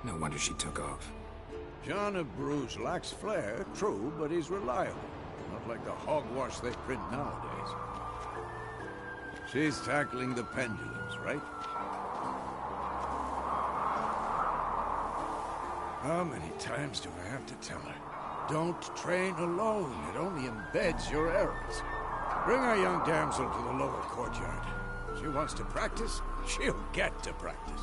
No wonder she took off. John of Bruges lacks flair, true, but he's reliable. Not like the hogwash they print nowadays. She's tackling the pendulums, right? How many times do I have to tell her? Don't train alone. It only embeds your errors. Bring our young damsel to the lower courtyard. She wants to practice, she'll get to practice.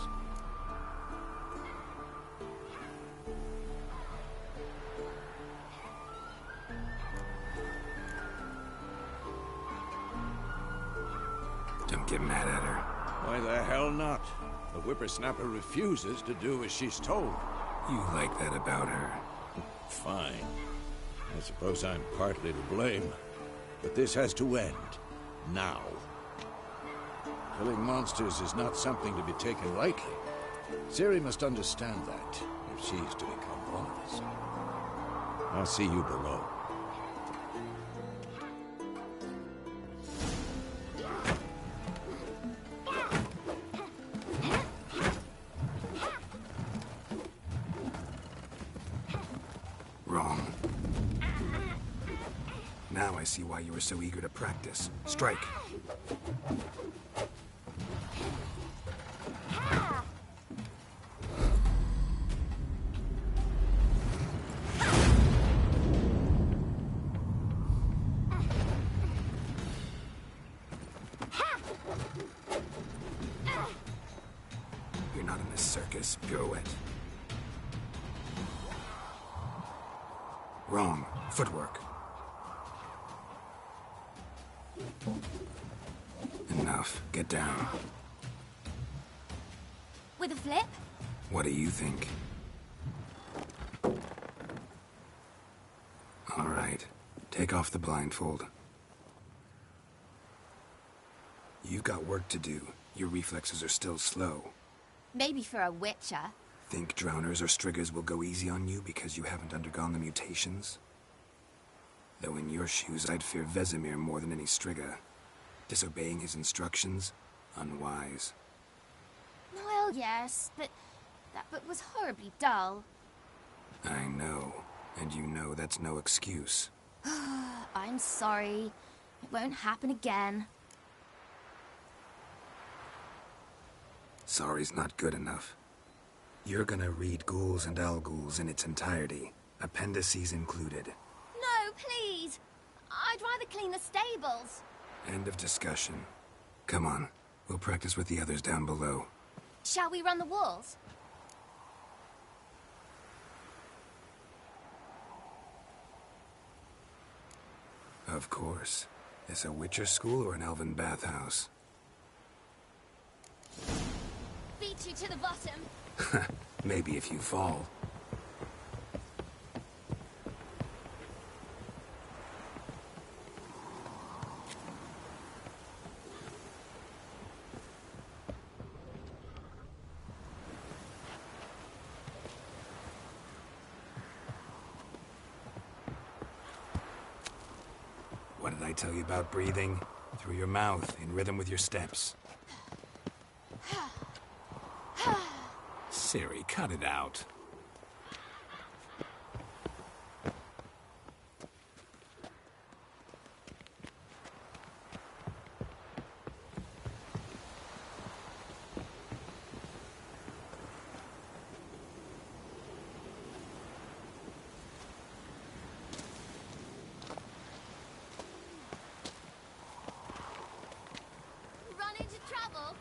Don't get mad at her. Why the hell not? The whippersnapper refuses to do as she's told. You like that about her? Fine. I suppose I'm partly to blame. But this has to end. Now. Killing monsters is not something to be taken lightly. Ciri must understand that, if she's to become one of us. I'll see you below. Wrong. Now I see why you were so eager to practice. Strike. You're not in this circus. Pirouette. Wrong. Footwork. Enough. Get down. With a flip? What do you think? All right. Take off the blindfold. You've got work to do. Your reflexes are still slow. Maybe for a witcher. Think drowners or striggers will go easy on you because you haven't undergone the mutations? Though in your shoes, I'd fear Vesemir more than any strigger. Disobeying his instructions? Unwise. Well, yes, but that book was horribly dull. I know. And you know that's no excuse. I'm sorry. It won't happen again. Sorry's not good enough. You're gonna read Ghouls and Al-Ghouls in its entirety, appendices included. No, please! I'd rather clean the stables. End of discussion. Come on, we'll practice with the others down below. Shall we run the walls? Of course. This a Witcher school or an elven bathhouse? Beat you to the bottom. Maybe if you fall. What did I tell you about breathing? Through your mouth, in rhythm with your steps. Ciri, cut it out. Run into trouble?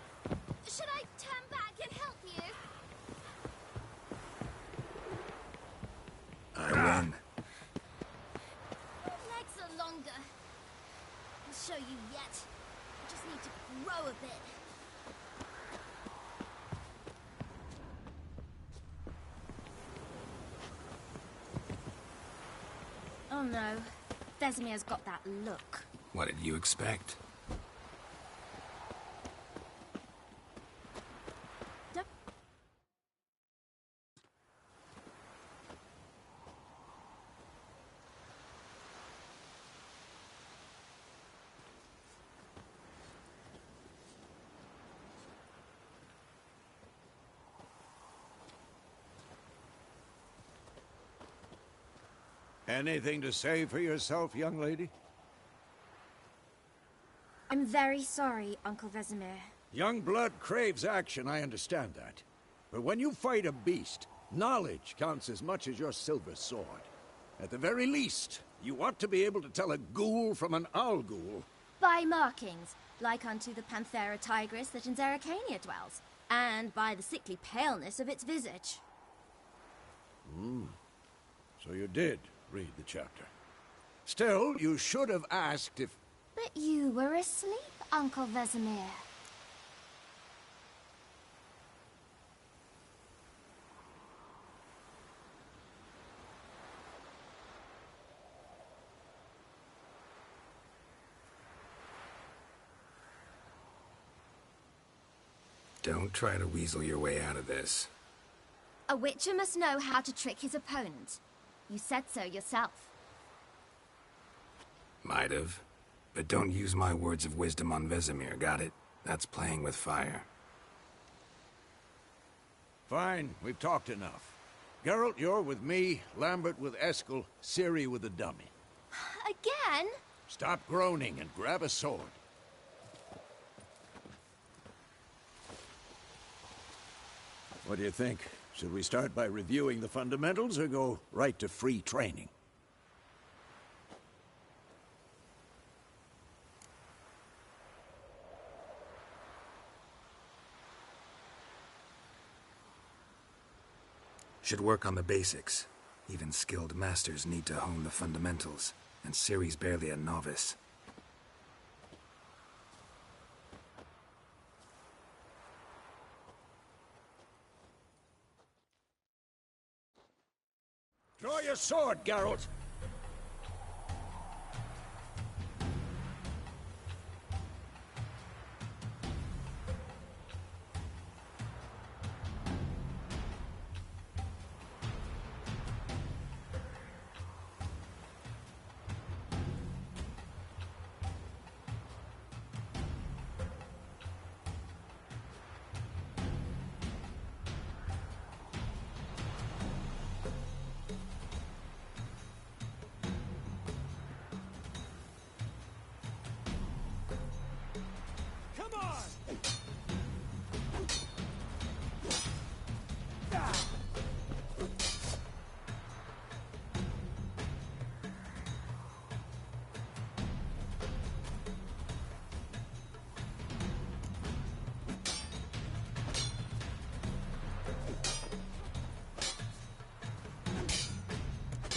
Should I turn back and help you? I win. Your legs are longer. I'll show you yet. I just need to grow a bit. Oh no. Vesemir's got that look. What did you expect? Anything to say for yourself, young lady? I'm very sorry, Uncle Vesemir. Young blood craves action, I understand that. But when you fight a beast, knowledge counts as much as your silver sword. At the very least, you ought to be able to tell a ghoul from an owl ghoul. By markings, like unto the Panthera tigris that in Zeracania dwells, and by the sickly paleness of its visage. So you did read the chapter. Still, you should have asked if... But you were asleep, Uncle Vesemir. Don't try to weasel your way out of this. A witcher must know how to trick his opponent. You said so yourself. Might have. But don't use my words of wisdom on Vesemir, got it? That's playing with fire. Fine, we've talked enough. Geralt, you're with me, Lambert with Eskel, Ciri with the dummy. Again? Stop groaning and grab a sword. What do you think? Should we start by reviewing the fundamentals or go right to free training? Should work on the basics. Even skilled masters need to hone the fundamentals, and Ciri's barely a novice. Draw your sword, Geralt!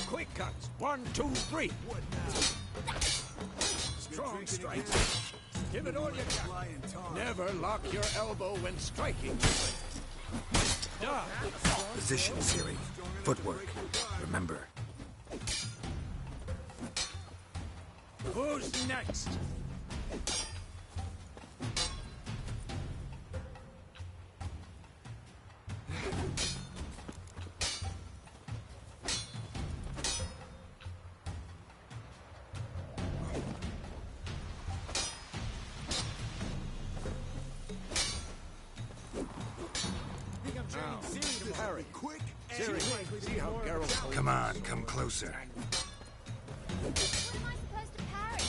Quick cuts. 1, 2, 3. Strong strikes. Give it all you got. Never lock your elbow when striking. Done. Position, Ciri. Footwork. Remember. Who's next? Ciri, see how Geralt... Come on, come closer. What am I supposed to parry?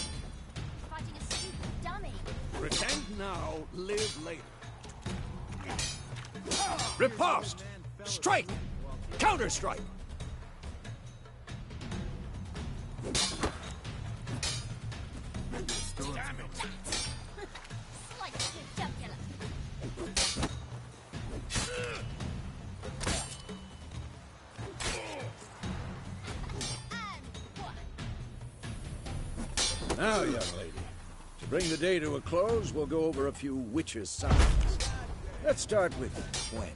Fighting a stupid dummy. Pretend now, live later. Riposte! Strike! Counter-strike! Damn it! Slice your jugular. Now, young lady, to bring the day to a close, we'll go over a few witches' signs. Let's start with when.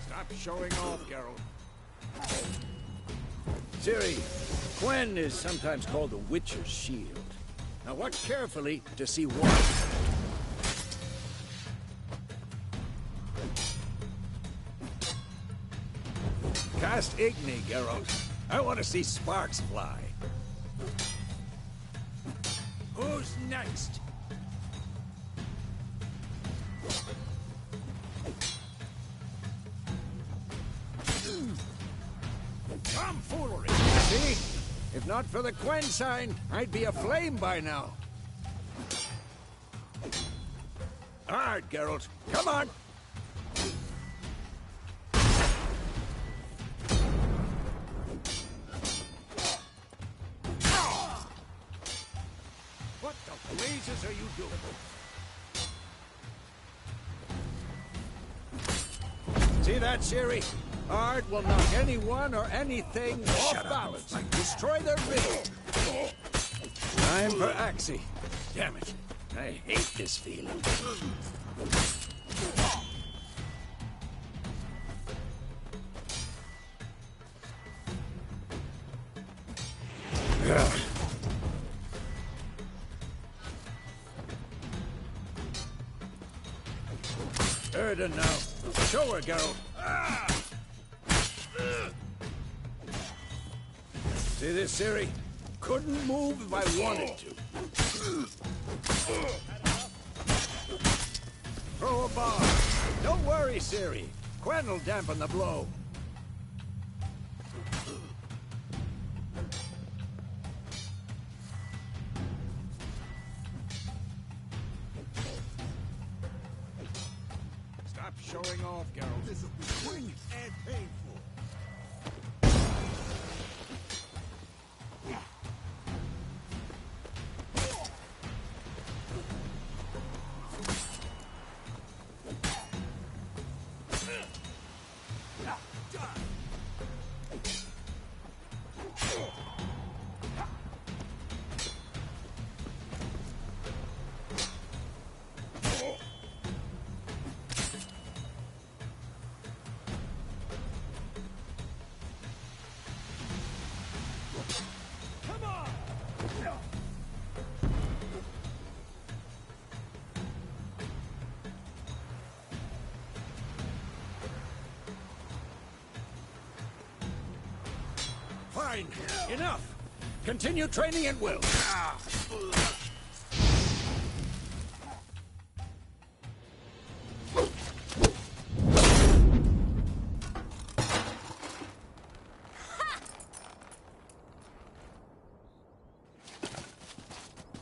Stop showing off, Geralt. Ciri, Quen is sometimes called the Witcher's Shield. Now watch carefully to see what. Cast Igni, Geralt. I want to see sparks fly. Who's next? Tomfoolery! See? If not for the Quen sign, I'd be aflame by now. Hard, Geralt. Come on! What the blazes are you doing? See that, Ciri? Art will knock anyone or anything off balance. Destroy their rhythm. Time for Axie. Damn it. I hate this feeling. Erden now. Show her, Geralt. See this, Ciri? Couldn't move if I wanted to. Throw a bar. Don't worry, Ciri. Quen will dampen the blow. Stop showing off, Geralt. This will be quick and painful. Fine. Enough. Continue training at will.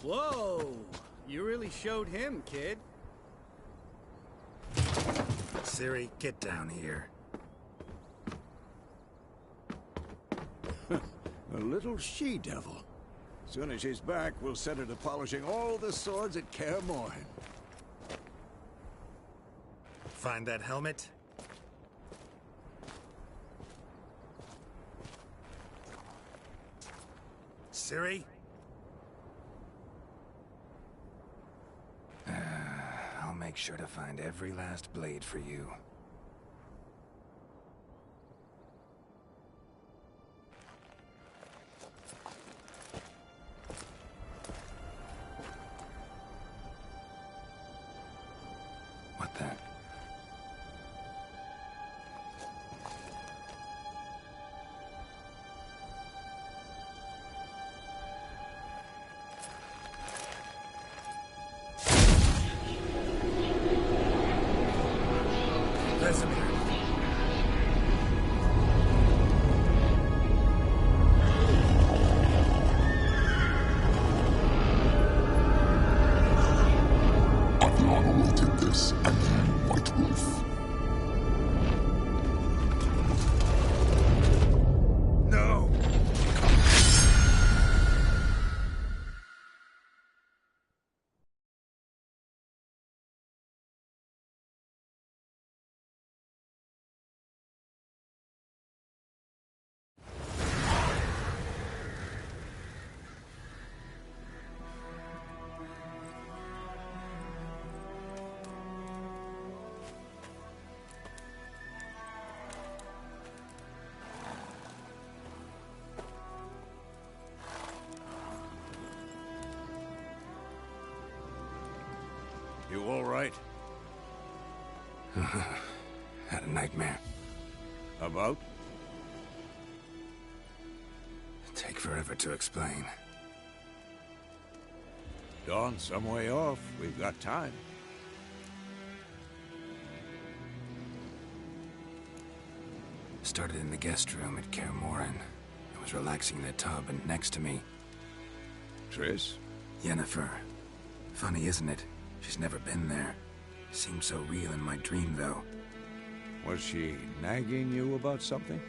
Whoa! You really showed him, kid. Ciri, get down here. A little she-devil. Soon as she's back, we'll set her to polishing all the swords at Kaer Morhen. Find that helmet? Ciri? I'll make sure to find every last blade for you. What the? Had a nightmare. About? Take forever to explain. Dawn's some way off. We've got time. Started in the guest room at Kaer Morhen. I was relaxing in the tub, and next to me, Triss? Yennefer. Funny, isn't it? She's never been there. Seemed so real in my dream, though. Was she nagging you about something?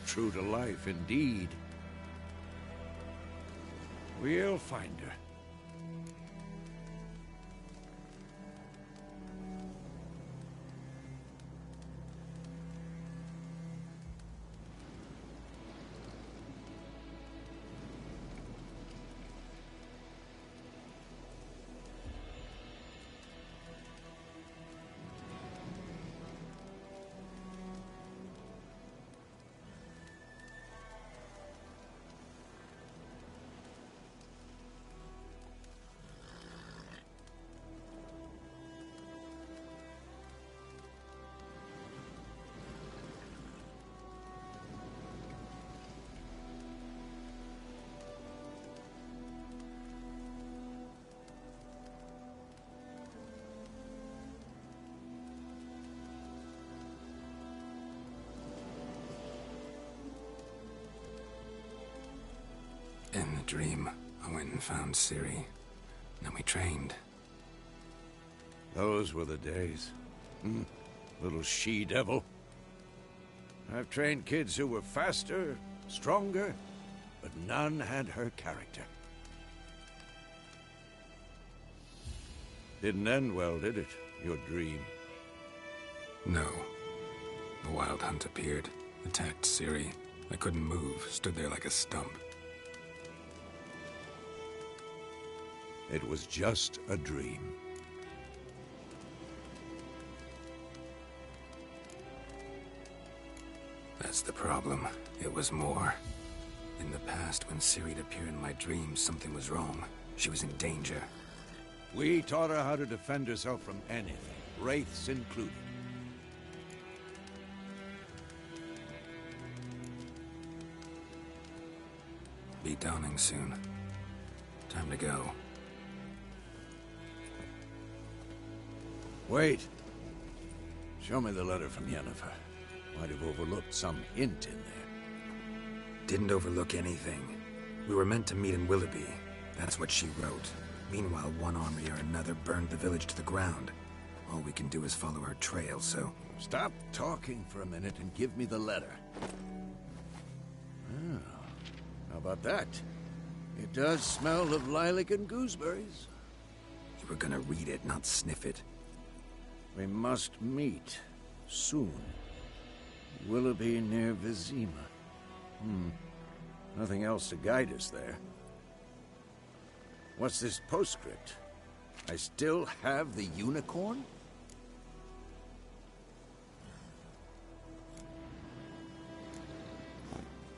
True to life, indeed. We'll find her. In the dream, I went and found Ciri. Then we trained. Those were the days. Little she-devil. I've trained kids who were faster, stronger, but none had her character. Didn't end well, did it? Your dream? No. The Wild Hunt appeared, attacked Ciri. I couldn't move, stood there like a stump. It was just a dream. That's the problem. It was more. In the past, when Ciri'd appear in my dreams, something was wrong. She was in danger. We taught her how to defend herself from anything, wraiths included. Be dawning soon. Time to go. Wait. Show me the letter from Yennefer. Might have overlooked some hint in there. Didn't overlook anything. We were meant to meet in Willoughby. That's what she wrote. Meanwhile, one army or another burned the village to the ground. All we can do is follow her trail, so... Stop talking for a minute and give me the letter. Oh, how about that? It does smell of lilac and gooseberries. You were gonna read it, not sniff it. We must meet. Soon. Willoughby near Vizima. Nothing else to guide us there. What's this postscript? I still have the unicorn?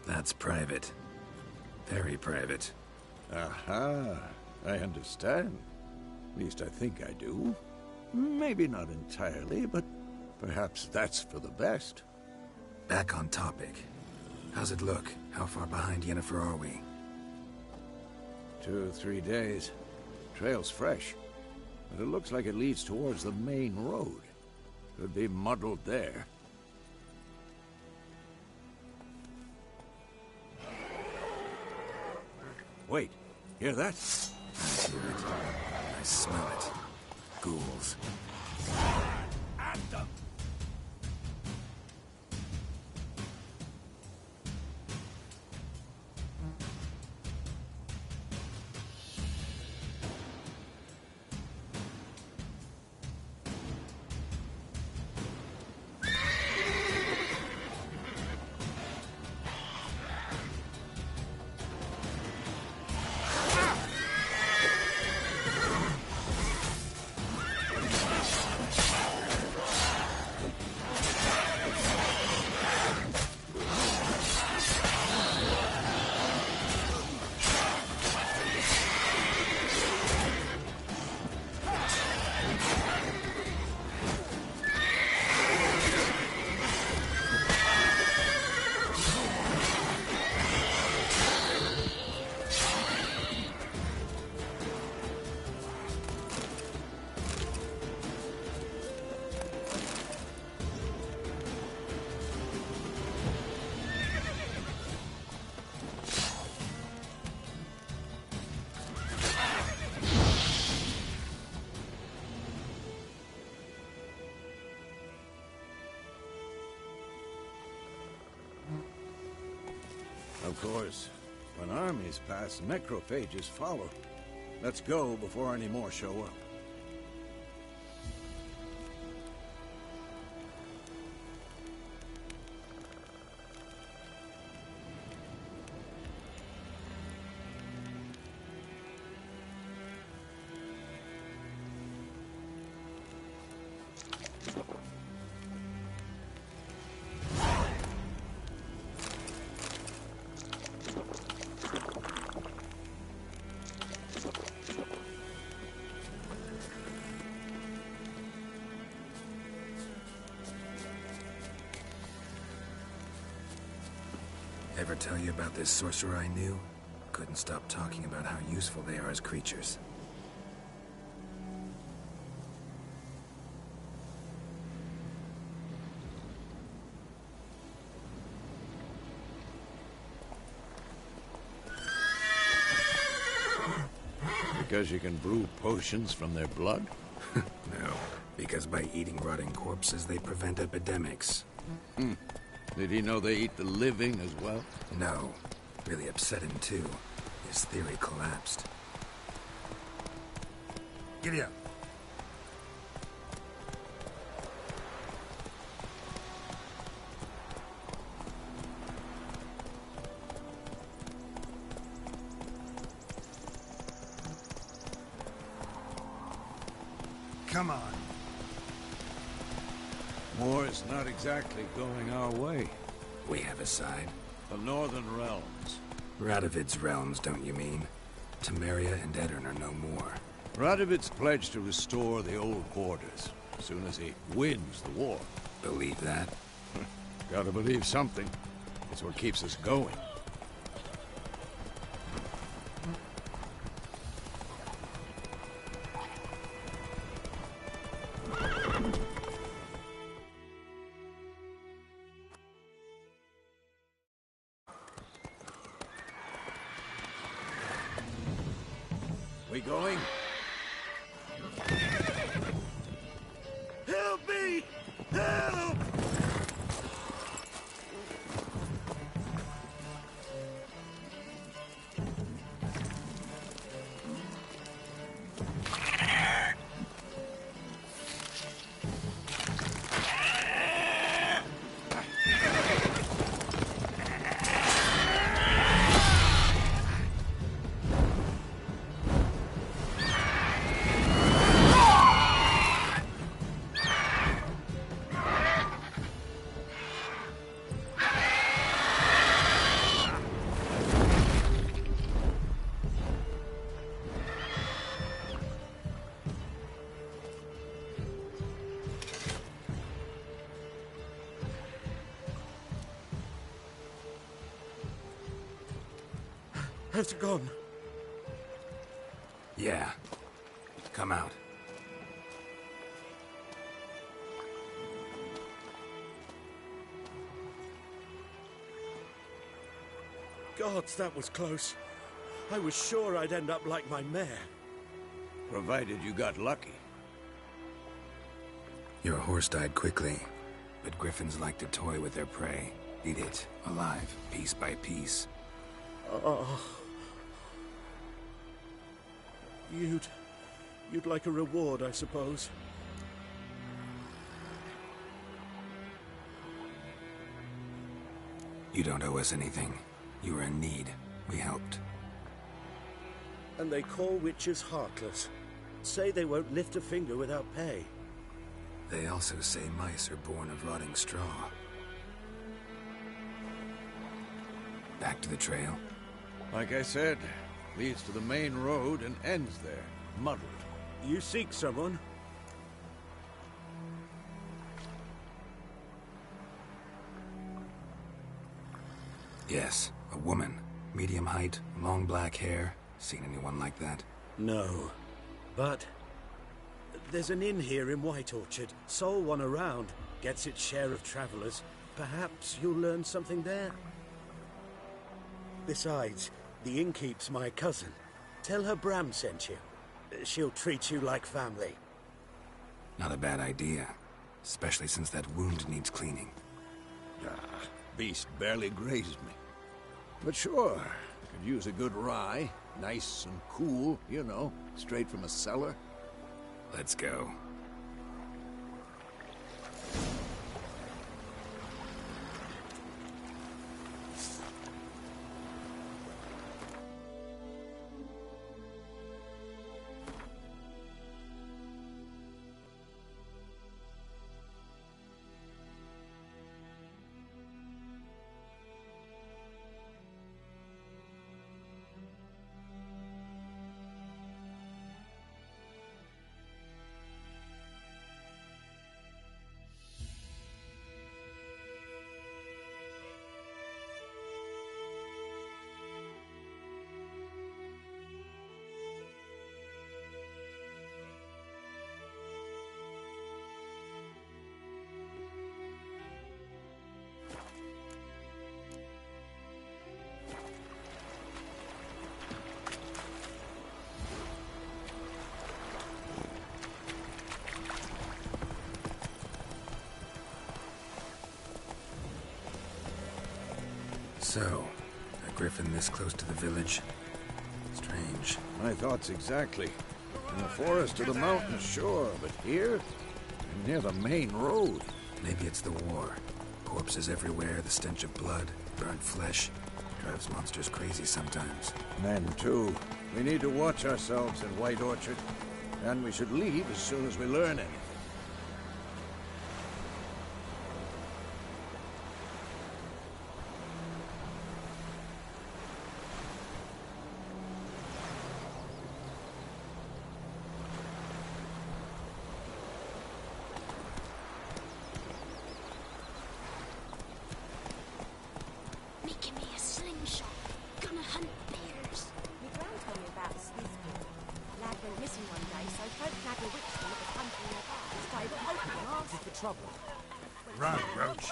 That's private. Very private. Aha, I understand. At least I think I do. Maybe not entirely, but perhaps that's for the best. Back on topic. How's it look? How far behind Yennefer are we? 2 or 3 days. Trail's fresh, but it looks like it leads towards the main road. Could be muddled there. Wait, hear that? I hear it. I smell it. Ghouls. At them! Of course, when armies pass, necrophages follow. Let's go before any more show up. Ever tell you about this sorcerer I knew? Couldn't stop talking about how useful they are as creatures. Because you can brew potions from their blood? No, because by eating rotting corpses, they prevent epidemics. Did he know they eat the living as well? No. Really upset him, too. His theory collapsed. Giddy up. Come on. War's not exactly going our way. We have a side. The Northern Realms. Radovid's realms, don't you mean? Temeria and Edirn are no more. Radovid's pledged to restore the old borders as soon as he wins the war. Believe that? Gotta believe something. It's what keeps us going. We going? Help me! Help! Has it gone? Yeah. Come out. Gods, that was close. I was sure I'd end up like my mare. Provided you got lucky. Your horse died quickly, but griffins like to toy with their prey. Eat it, alive, piece by piece. Oh. You'd like a reward, I suppose. You don't owe us anything. You were in need. We helped. And they call witches heartless. Say they won't lift a finger without pay. They also say mice are born of rotting straw. Back to the trail? Like I said, leads to the main road and ends there, muddled. You seek someone? Yes, a woman. Medium height, long black hair. Seen anyone like that? No. But there's an inn here in White Orchard. Sole one around. Gets its share of travelers. Perhaps you'll learn something there. Besides, the innkeep's my cousin. Tell her Bram sent you. She'll treat you like family. Not a bad idea. Especially since that wound needs cleaning. Beast barely grazed me. But sure, could use a good rye. Nice and cool, you know, straight from a cellar. Let's go. So, a griffin this close to the village? Strange. My thoughts exactly. In the forest or the mountains, sure, but here? Near the main road. Maybe it's the war. Corpses everywhere, the stench of blood, burnt flesh. Drives monsters crazy sometimes. Men, too. We need to watch ourselves in White Orchard. And we should leave as soon as we learn anything. Making me a slingshot. Gonna hunt bears. My gran told me about a sleuth book. Lad went missing one day, so folk nagged a witch that was hunting in their bar. Started hoping and asking for trouble. Run, Roach.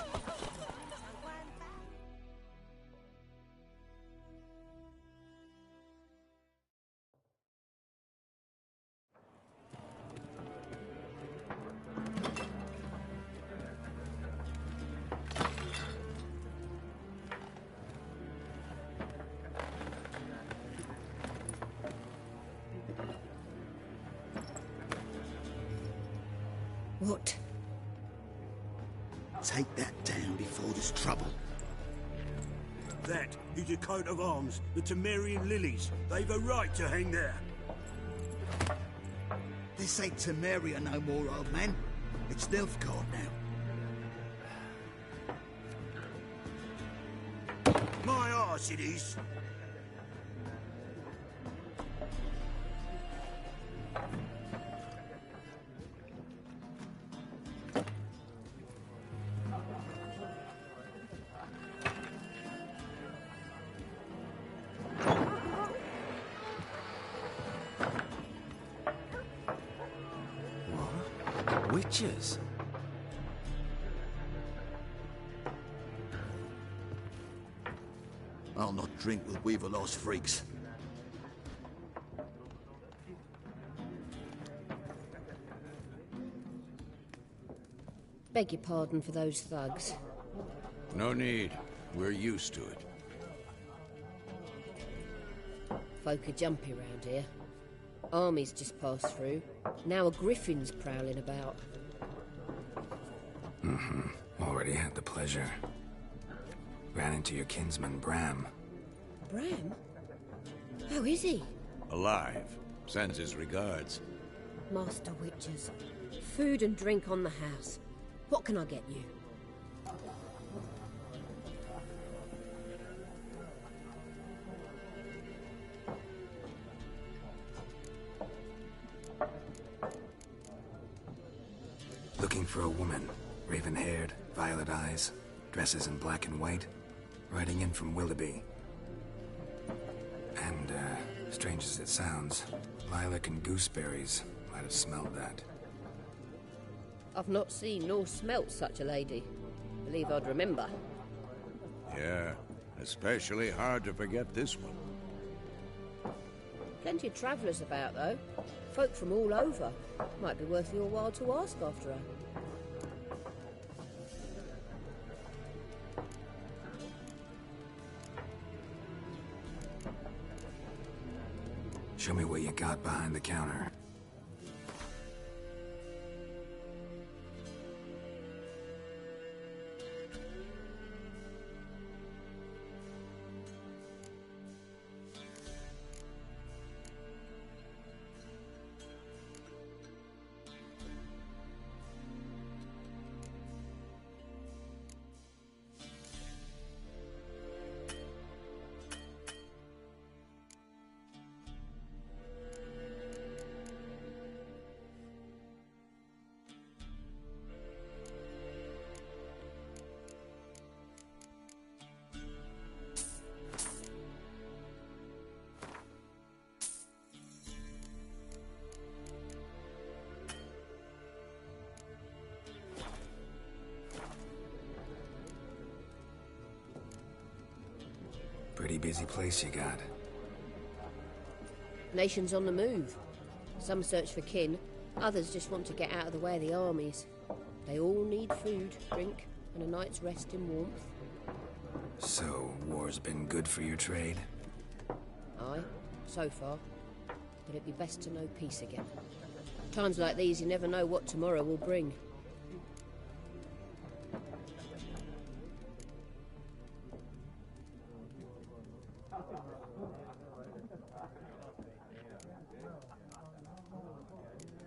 What? Take that down before there's trouble. That is a coat of arms, the Temerian lilies. They've a right to hang there. This ain't Temeria no more, old man. It's Nilfgaard now. My arse it is. Witches? I'll not drink with Weaverlost freaks. Beg your pardon for those thugs. No need. We're used to it. Folk are jumpy round here. Armies just passed through. Now a griffin's prowling about. Already had the pleasure. Ran into your kinsman, Bram. Bram? How is he? Alive. Sends his regards. Master Witches. Food and drink on the house. What can I get you? Looking for a woman. Raven-haired, violet eyes, dresses in black and white. Riding in from Willoughby. And, strange as it sounds, lilac and gooseberries might have smelled that. I've not seen nor smelt such a lady. Believe I'd remember. Yeah, especially hard to forget this one. Plenty of travellers about, though. Folk from all over. Might be worth your while to ask after her. Show me what you got behind the counter. Pretty busy place you got. Nations on the move. Some search for kin, others just want to get out of the way of the armies. They all need food, drink, and a night's rest in warmth. So, war's been good for your trade? Aye, so far. But it'd be best to know peace again. Times like these, you never know what tomorrow will bring.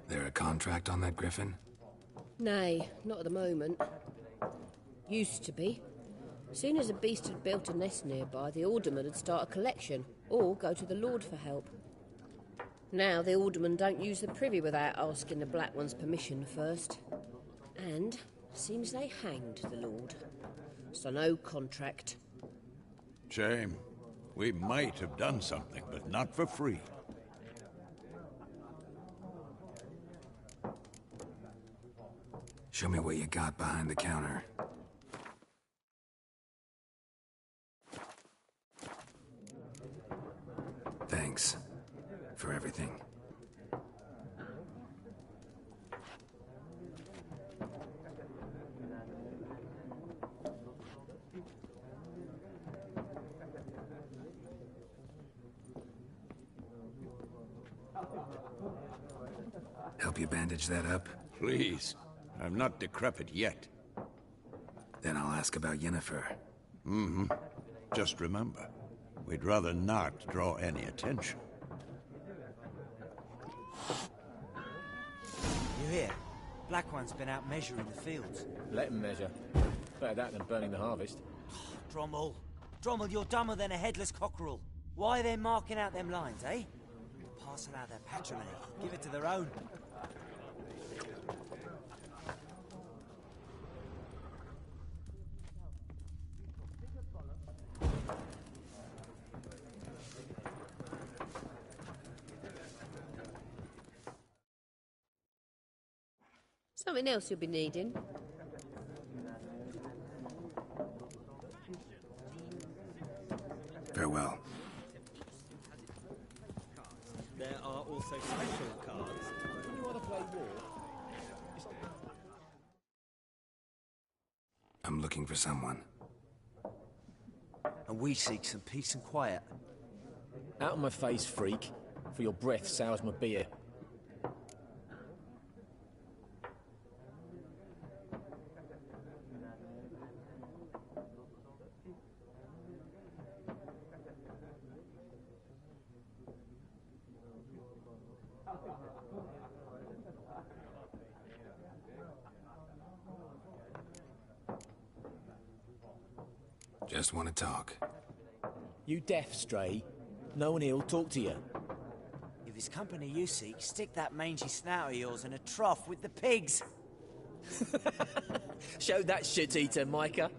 There a contract on that griffin? Nay, not at the moment. Used to be. Soon as a beast had built a nest nearby, the alderman would start a collection, or go to the Lord for help. Now the aldermen don't use the privy without asking the Black One's permission first. And seems they hanged the Lord. So no contract. Shame. We might have done something, but not for free. Show me what you got behind the counter. Thanks for everything. Help you bandage that up? Please. I'm not decrepit yet. Then I'll ask about Yennefer. Mm-hmm. Just remember, we'd rather not draw any attention. You hear? Black One's been out measuring the fields. Let him measure. Better that than burning the harvest. Drommel. Drommel, you're dumber than a headless cockerel. Why are they marking out them lines, eh? Parcel out their patrimony. Give it to their own. Something else you'll be needing. Farewell. There are also special cards. You want to play war? I'm looking for someone. And we seek some peace and quiet. Out of my face, freak. For your breath sours my beer. Just want to talk. You deaf, Stray? No one here'll talk to you. If it's company you seek, stick that mangy snout of yours in a trough with the pigs. Show that shit-eater, Micah.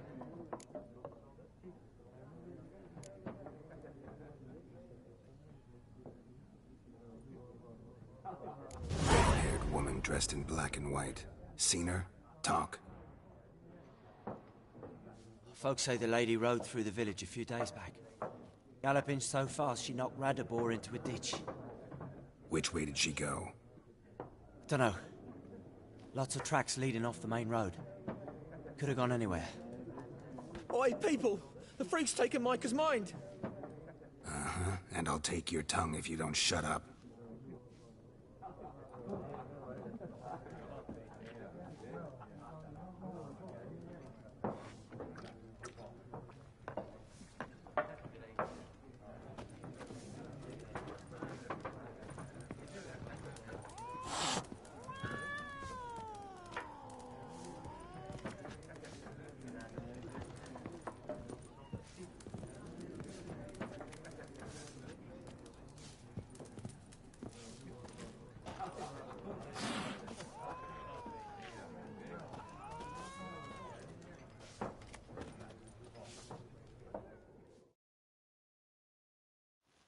Red-haired woman dressed in black and white. Seen her? Talk. Folks say the lady rode through the village a few days back. Galloping so fast she knocked Radabor into a ditch. Which way did she go? Dunno. Lots of tracks leading off the main road. Could have gone anywhere. Oi, people! The freak's taken Micah's mind! Uh-huh. And I'll take your tongue if you don't shut up.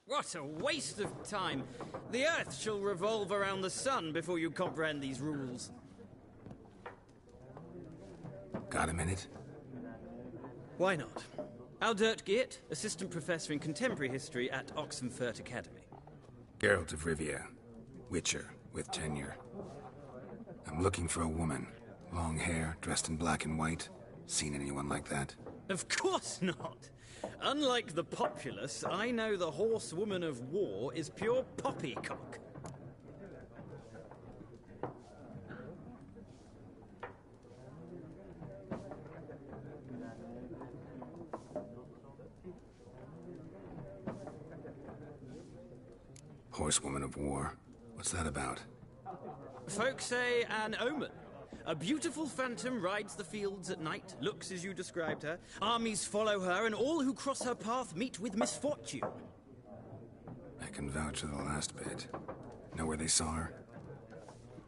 What a waste of time! The Earth shall revolve around the sun before you comprehend these rules. Got a minute? Why not? Aldert Geert, Assistant Professor in Contemporary History at Oxenfurt Academy. Geralt of Rivia, Witcher, with tenure. I'm looking for a woman. Long hair, dressed in black and white. Seen anyone like that? Of course not! Unlike the populace, I know the horsewoman of war is pure poppycock. Horsewoman of war? What's that about? Folk say an omen. A beautiful phantom rides the fields at night, looks as you described her. Armies follow her, and all who cross her path meet with misfortune. I can vouch for the last bit. Know where they saw her?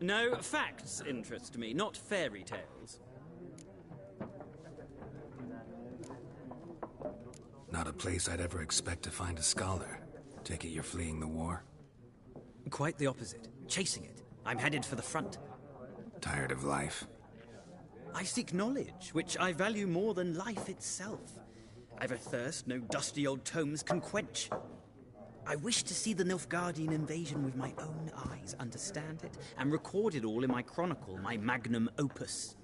No, facts interest me, not fairy tales. Not a place I'd ever expect to find a scholar. Take it you're fleeing the war? Quite the opposite. Chasing it. I'm headed for the front. Tired of life? I seek knowledge, which I value more than life itself. I've a thirst no dusty old tomes can quench. I wish to see the Nilfgaardian invasion with my own eyes, understand it, and record it all in my chronicle, my magnum opus.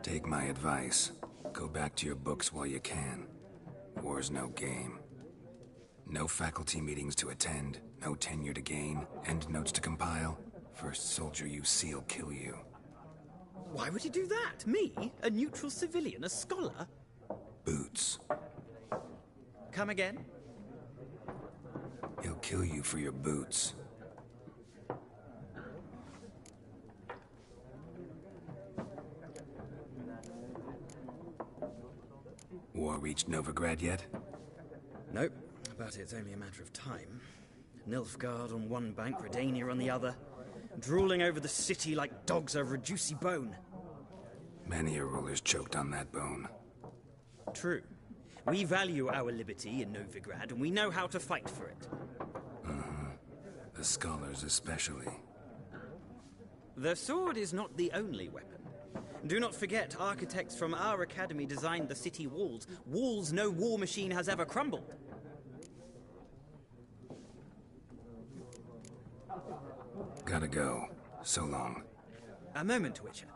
Take my advice. Go back to your books while you can. War's no game. No faculty meetings to attend, no tenure to gain, end notes to compile. First soldier you see'll kill you. Why would he do that? Me? A neutral civilian? A scholar? Boots. Come again? He'll kill you for your boots. War reached Novigrad yet? Nope, but it's only a matter of time. Nilfgaard on one bank, Redania on the other, drooling over the city like dogs over a juicy bone. Many a ruler's choked on that bone. True. We value our liberty in Novigrad, and we know how to fight for it. The scholars especially. The sword is not the only weapon. Do not forget, architects from our academy designed the city walls. Walls no war machine has ever crumbled. Gotta go. So long. A moment, Witcher.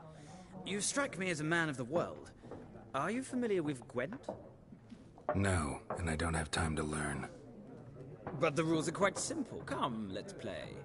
You strike me as a man of the world. Are you familiar with Gwent? No, and I don't have time to learn. But the rules are quite simple. Come, let's play.